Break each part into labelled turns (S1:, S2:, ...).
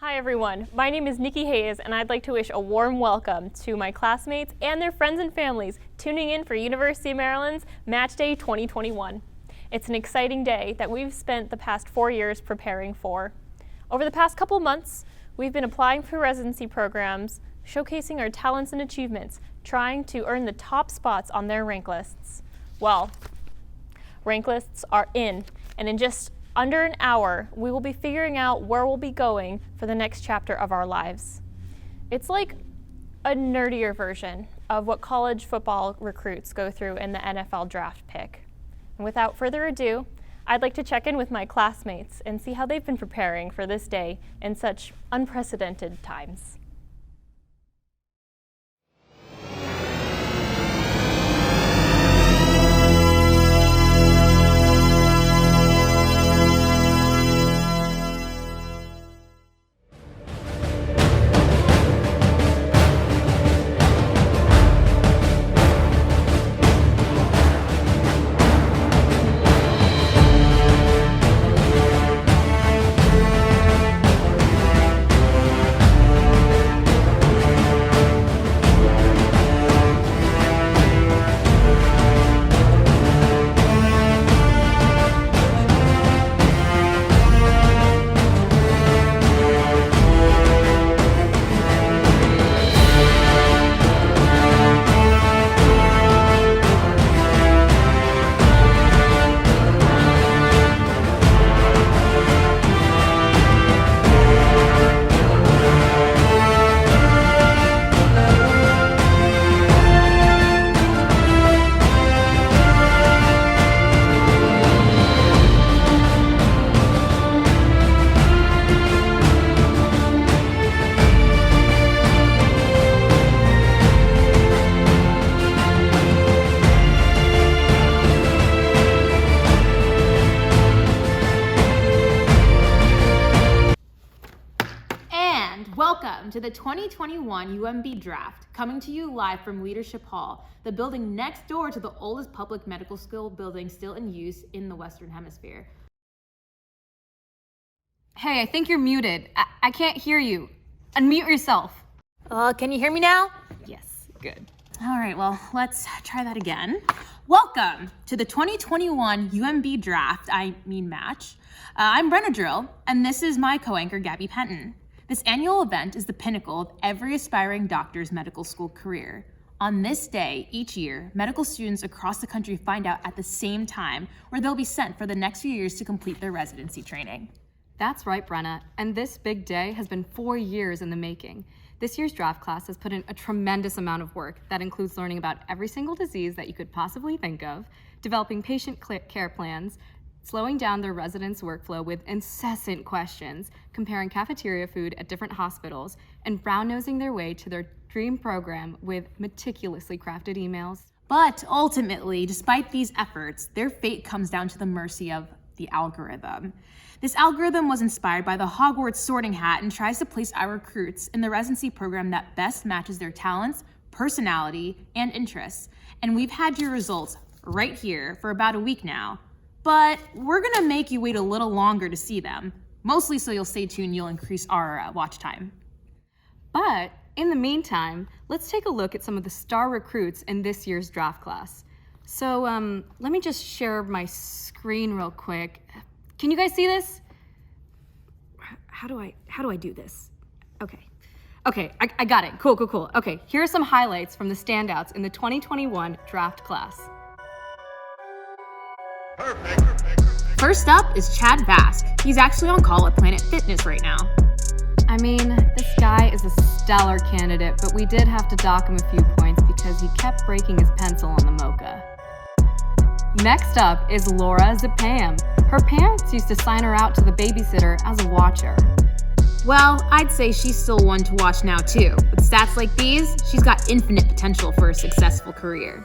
S1: Hi everyone, my name is Nikki Hayes and I'd like to wish a warm welcome to my classmates and their friends and families tuning in for University of Maryland's Match Day 2021. It's an exciting day that we've spent the past 4 years preparing for. Over the past couple months, we've been applying for residency programs, showcasing our talents and achievements, trying to earn the top spots on their rank lists. Well, rank lists are in, and in just under an hour, we will be figuring out where we'll be going for the next chapter of our lives. It's like a nerdier version of what college football recruits go through in the NFL draft pick. And without further ado, I'd like to check in with my classmates and see how they've been preparing for this day in such unprecedented times. Welcome to the 2021 UMB Draft, coming to you live from Leadership Hall, the building next door to the oldest public medical school building still in use in the Western Hemisphere.
S2: Hey, I think you're muted. I can't hear you. Unmute yourself.
S1: Can you hear me now?
S2: Yes, good.
S1: All right, well, let's try that again. Welcome to the 2021 UMB Draft, Match. I'm Brenna, and this is my co-anchor, Gabby Pentin. This annual event is the pinnacle of every aspiring doctor's medical school career. On this day, each year, medical students across the country find out at the same time where they'll be sent for the next few years to complete their residency training.
S2: That's right, Brenna, and this big day has been 4 years in the making. This year's draft class has put in a tremendous amount of work that includes learning about every single disease that you could possibly think of, developing patient care plans, slowing down their residents' workflow with incessant questions, comparing cafeteria food at different hospitals, and brown-nosing their way to their dream program with meticulously crafted emails.
S1: But ultimately, despite these efforts, their fate comes down to the mercy of the algorithm. This algorithm was inspired by the Hogwarts sorting hat and tries to place our recruits in the residency program that best matches their talents, personality, and interests. And we've had your results right here for about a week now. But we're gonna make you wait a little longer to see them, mostly so you'll stay tuned, you'll increase our watch time.
S2: But in the meantime, let's take a look at some of the star recruits in this year's draft class. So let me just share my screen real quick. Can you guys see this? How do I do this? Okay, I got it, cool. Okay, here are some highlights from the standouts in the 2021 draft class.
S1: First up is Chad Vask. He's actually on call at Planet Fitness right now.
S2: I mean, this guy is a stellar candidate, but we did have to dock him a few points because he kept breaking his pencil on the mocha. Next up is Laura Zapam. Her parents used to sign her out to the babysitter as a watcher.
S1: Well, I'd say she's still one to watch now too. With stats like these, she's got infinite potential for a successful career.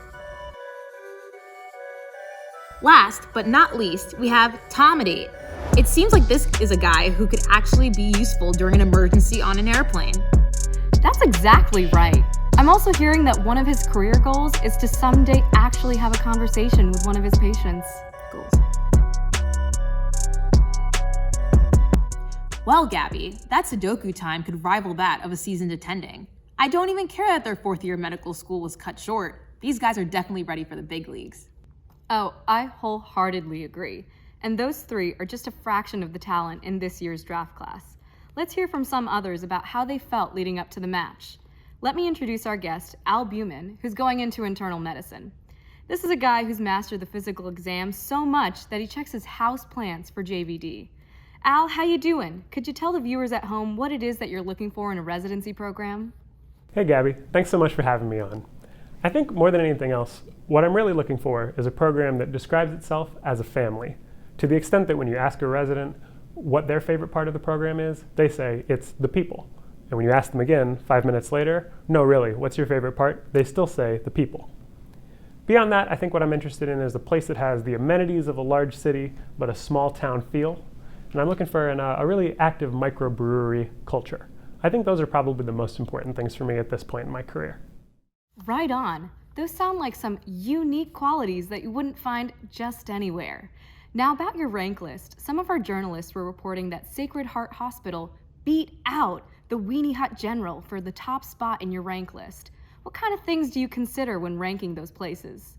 S1: Last but not least, we have Tomedy. It seems like this is a guy who could actually be useful during an emergency on an airplane.
S2: That's exactly right. I'm also hearing that one of his career goals is to someday actually have a conversation with one of his patients.
S3: Well, Gabby, that Sudoku time could rival that of a seasoned attending. I don't even care that their fourth year medical school was cut short. These guys are definitely ready for the big leagues.
S2: Oh, I wholeheartedly agree. And those three are just a fraction of the talent in this year's draft class. Let's hear from some others about how they felt leading up to the match. Let me introduce our guest, Al Buman, who's going into internal medicine. This is a guy who's mastered the physical exam so much that he checks his house plants for JVD. Al, how you doing? Could you tell the viewers at home what it is that you're looking for in a residency program?
S4: Hey Gabby, thanks so much for having me on. I think more than anything else, what I'm really looking for is a program that describes itself as a family. To the extent that when you ask a resident what their favorite part of the program is, they say it's the people. And when you ask them again 5 minutes later, no really, what's your favorite part? They still say the people. Beyond that, I think what I'm interested in is a place that has the amenities of a large city, but a small town feel. And I'm looking for a really active microbrewery culture. I think those are probably the most important things for me at this point in my career.
S2: Right on. Those sound like some unique qualities that you wouldn't find just anywhere. Now about your rank list, some of our journalists were reporting that Sacred Heart Hospital beat out the Weenie Hut General for the top spot in your rank list. What kind of things do you consider when ranking those places?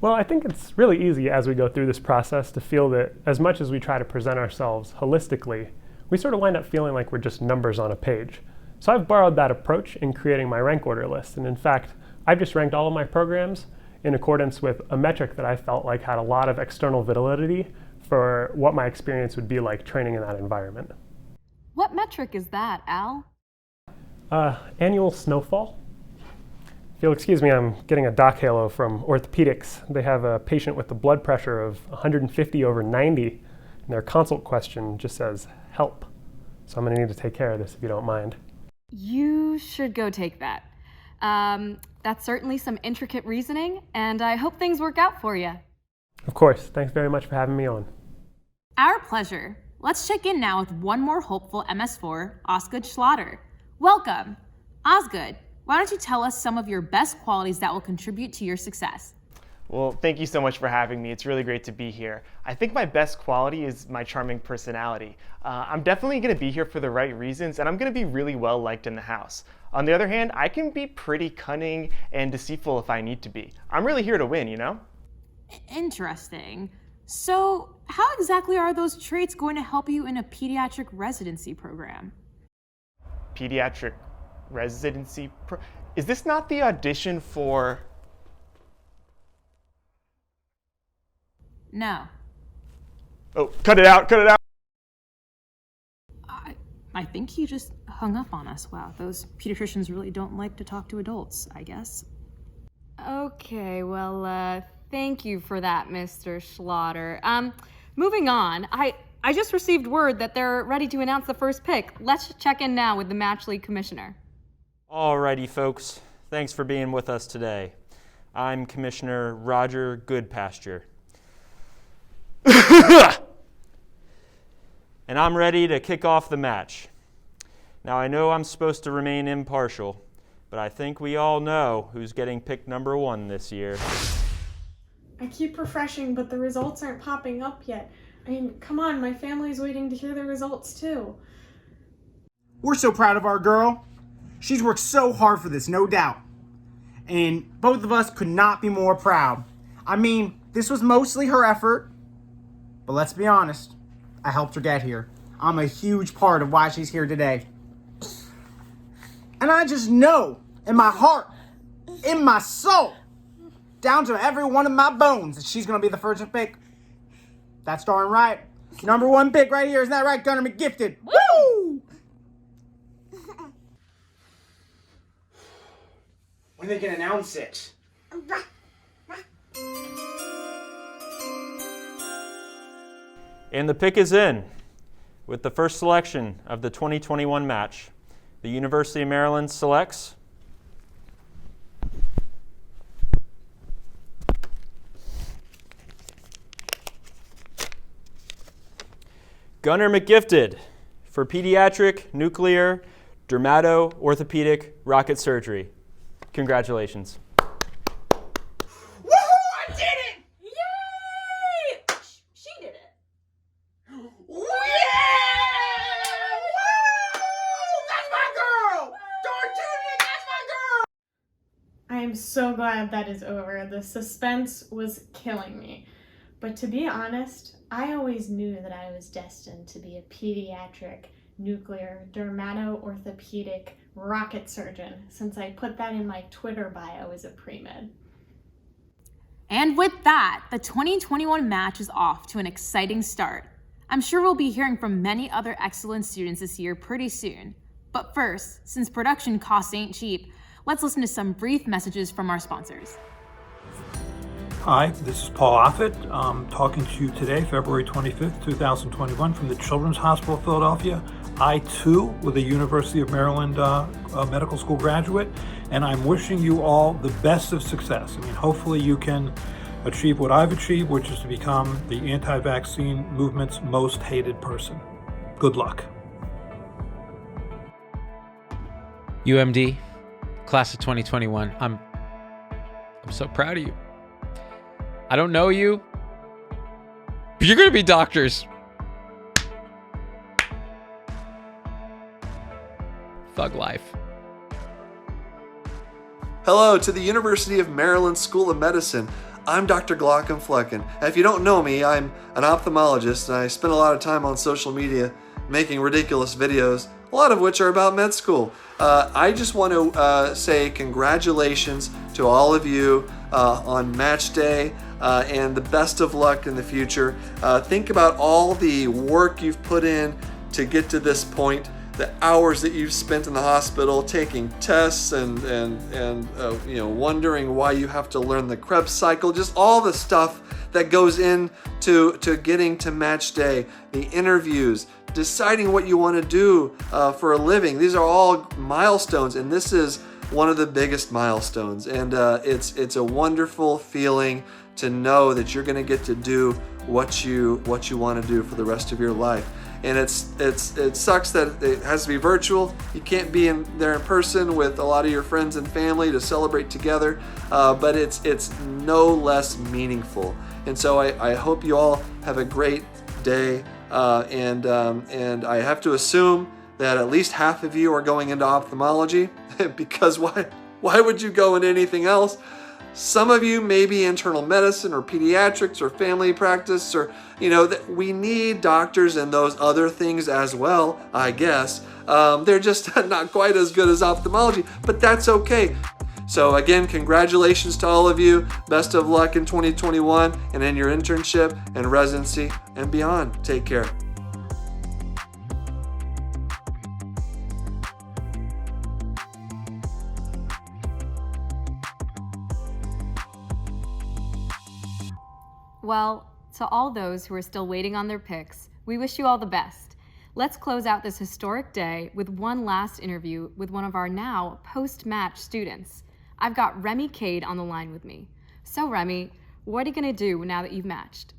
S4: Well, I think it's really easy as we go through this process to feel that as much as we try to present ourselves holistically, we sort of wind up feeling like we're just numbers on a page. So I've borrowed that approach in creating my rank order list. And in fact, I've just ranked all of my programs in accordance with a metric that I felt like had a lot of external validity for what my experience would be like training in that environment.
S2: What metric is that, Al?
S4: Annual snowfall. If you'll excuse me, I'm getting a doc halo from orthopedics. They have a patient with a blood pressure of 150/90, and their consult question just says, help. So I'm gonna need to take care of this if you don't mind.
S2: You should go take that. That's certainly some intricate reasoning, and I hope things work out for you.
S4: Of course, thanks very much for having me on.
S3: Our pleasure. Let's check in now with one more hopeful MS4, Osgood Schlatter. Welcome. Osgood, why don't you tell us some of your best qualities that will contribute to your success?
S5: Well, thank you so much for having me. It's really great to be here. I think my best quality is my charming personality. I'm definitely going to be here for the right reasons, and I'm going to be really well liked in the house. On the other hand, I can be pretty cunning and deceitful if I need to be. I'm really here to win, you know?
S3: Interesting. So, how exactly are those traits going to help you in a pediatric residency program?
S5: Pediatric residency is this not the audition for...
S3: No.
S5: Oh, cut it out, cut it out!
S3: I think he just hung up on us. Wow, those pediatricians really don't like to talk to adults, I guess.
S2: Okay, well, thank you for that, Mr. Schlatter. Moving on, I just received word that they're ready to announce the first pick. Let's check in now with the Match League Commissioner.
S6: Alrighty, folks. Thanks for being with us today. I'm Commissioner Roger Goodpasture. And I'm ready to kick off the match. Now, I know I'm supposed to remain impartial, but I think we all know who's getting picked number 1 this year.
S7: I keep refreshing, but the results aren't popping up yet. I mean, come on, my family's waiting to hear the results too.
S8: We're so proud of our girl. She's worked so hard for this, no doubt. And both of us could not be more proud. I mean, this was mostly her effort, but let's be honest, I helped her get here. I'm a huge part of why she's here today. And I just know in my heart, in my soul, down to every one of my bones, that she's going to be the first pick. That's darn right. Number 1 pick right here. Isn't that right, Gunner McGifted? Woo! When they can announce it?
S6: And the pick is in. With the first selection of the 2021 match, the University of Maryland selects Gunner McGifted for pediatric, nuclear, dermato-orthopedic rocket surgery. Congratulations.
S8: Woohoo! I did it!
S7: Yay! She did it.
S8: Yeah!
S7: so glad that is over. The suspense was killing me. But to be honest, I always knew that I was destined to be a pediatric, nuclear, dermato-orthopedic rocket surgeon, since I put that in my Twitter bio as a pre-med.
S3: And with that, the 2021 match is off to an exciting start. I'm sure we'll be hearing from many other excellent students this year pretty soon. But first, since production costs ain't cheap, let's listen to some brief messages from our sponsors.
S9: Hi, this is Paul Offit. I'm talking to you today, February 25th, 2021, from the Children's Hospital of Philadelphia. I, too, was a University of Maryland medical school graduate, and I'm wishing you all the best of success. I mean, hopefully you can achieve what I've achieved, which is to become the anti-vaccine movement's most hated person. Good luck.
S10: UMD, class of 2021, I'm so proud of you. I don't know you, but you're going to be doctors. Thug life.
S11: Hello to the University of Maryland School of Medicine. I'm Dr. Glaucom Flecken. And if you don't know me, I'm an ophthalmologist, and I spend a lot of time on social media making ridiculous videos, a lot of which are about med school. I just want to say congratulations to all of you on match day and the best of luck in the future. Think about all the work you've put in to get to this point, the hours that you've spent in the hospital taking tests and wondering why you have to learn the Krebs cycle, just all the stuff that goes into getting to match day, the interviews, deciding what you want to do for a living. These are all milestones, and this is one of the biggest milestones. And it's a wonderful feeling to know that you're going to get to do what you want to do for the rest of your life. And it sucks that it has to be virtual. You can't be there in person with a lot of your friends and family to celebrate together, but it's no less meaningful. And so I hope you all have a great day. And I have to assume that at least half of you are going into ophthalmology because why would you go into anything else? Some of you may be internal medicine or pediatrics or family practice, or we need doctors in those other things as well, I guess. They're just not quite as good as ophthalmology, but that's okay. So again, congratulations to all of you. Best of luck in 2021 and in your internship and residency and beyond. Take care.
S2: Well, to all those who are still waiting on their picks, we wish you all the best. Let's close out this historic day with one last interview with one of our now post-match students. I've got Remy Cade on the line with me. So Remy, what are you gonna do now that you've matched?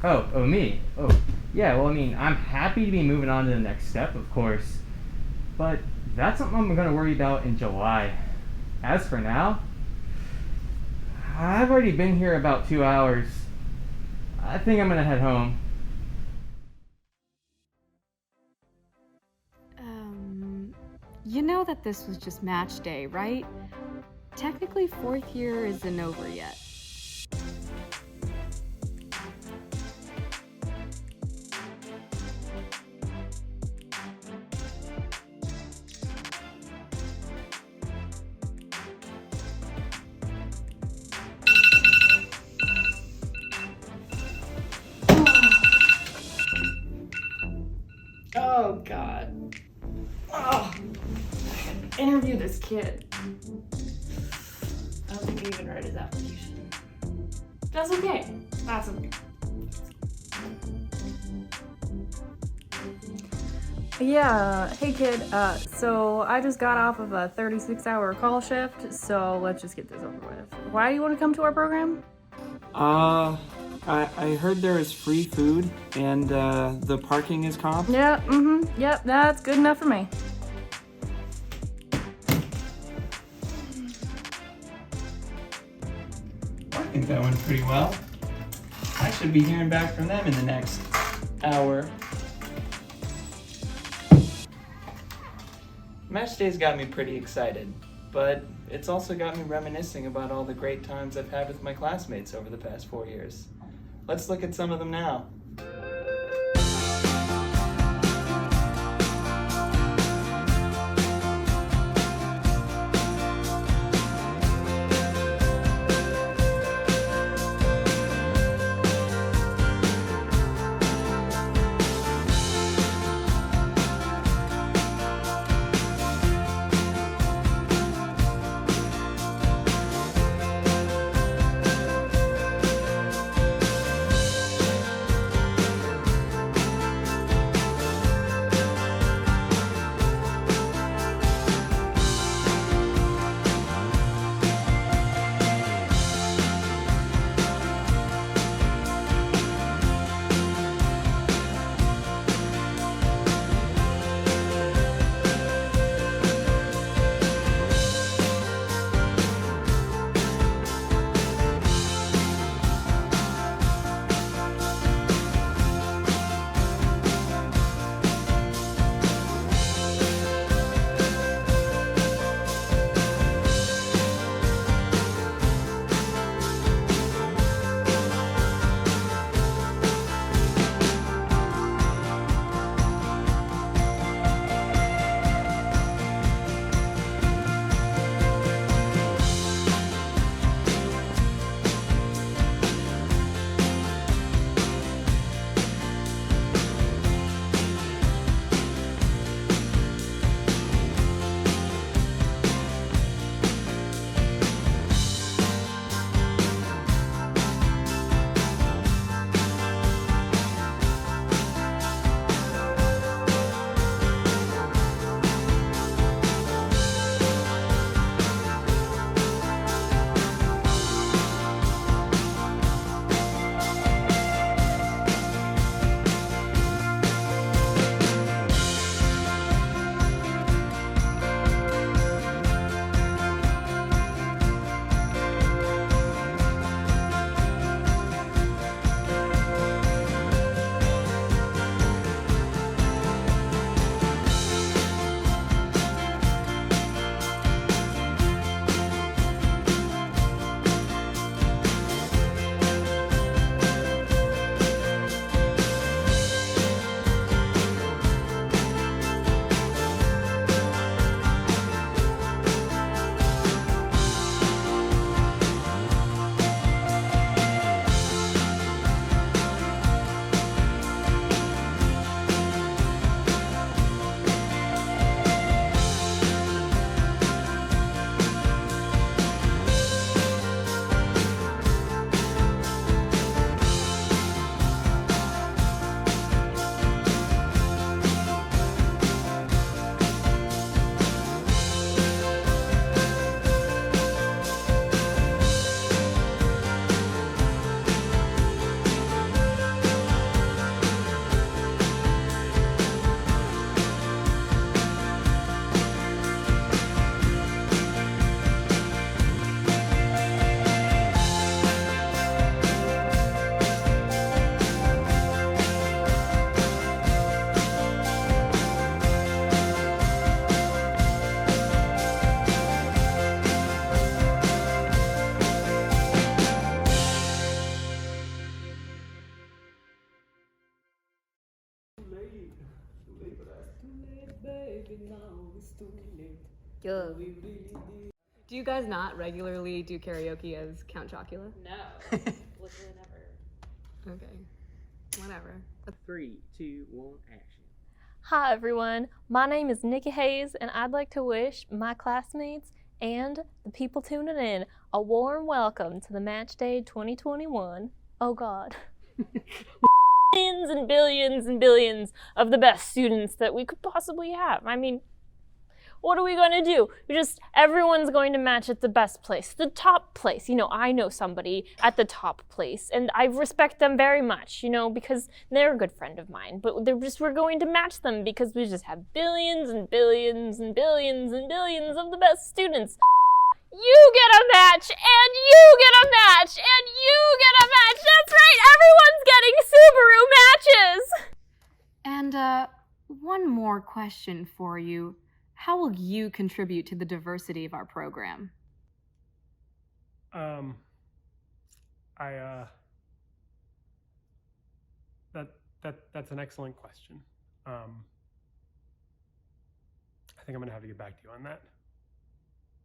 S12: Oh, me? Oh, yeah, well, I'm happy to be moving on to the next step, of course. But that's something I'm gonna worry about in July. As for now, I've already been here about 2 hours. I think I'm gonna head home.
S2: You know that this was just match day, right? Technically, fourth year isn't over yet.
S13: Oh, God. Oh, interview this kid. I don't think I even read his application. That's okay. That's okay.
S14: Yeah, hey kid, so I just got off of a 36-hour call shift, so let's just get this over with. Why do you want to come to our program?
S15: I heard there is free food and the parking is comp.
S14: Yeah, yep, that's good enough for me.
S15: I think that went pretty well. I should be hearing back from them in the next hour. Match day's got me pretty excited. but it's also got me reminiscing about all the great times I've had with my classmates over the past 4 years. Let's look at some of them now.
S2: Yo. Do you guys not regularly do karaoke as Count Chocula?
S13: No, literally never.
S2: Okay, whatever.
S16: 3, 2, 1, action.
S1: Hi everyone, my name is Nikki Hayes and I'd like to wish my classmates and the people tuning in a warm welcome to the Match Day 2021. Oh God. Billions and billions and billions of the best students that we could possibly have. I mean, what are we going to do? Everyone's going to match at the best place, the top place. You know, I know somebody at the top place and I respect them very much, you know, because they're a good friend of mine, but we're going to match them because we just have billions and billions and billions and billions of the best students. You get a match, and you get a match, and you get a match. That's right, everyone's getting Subaru matches.
S2: And one more question for you. How will you contribute to the diversity of our program?
S4: That's an excellent question. I think I'm gonna have to get back to you on that.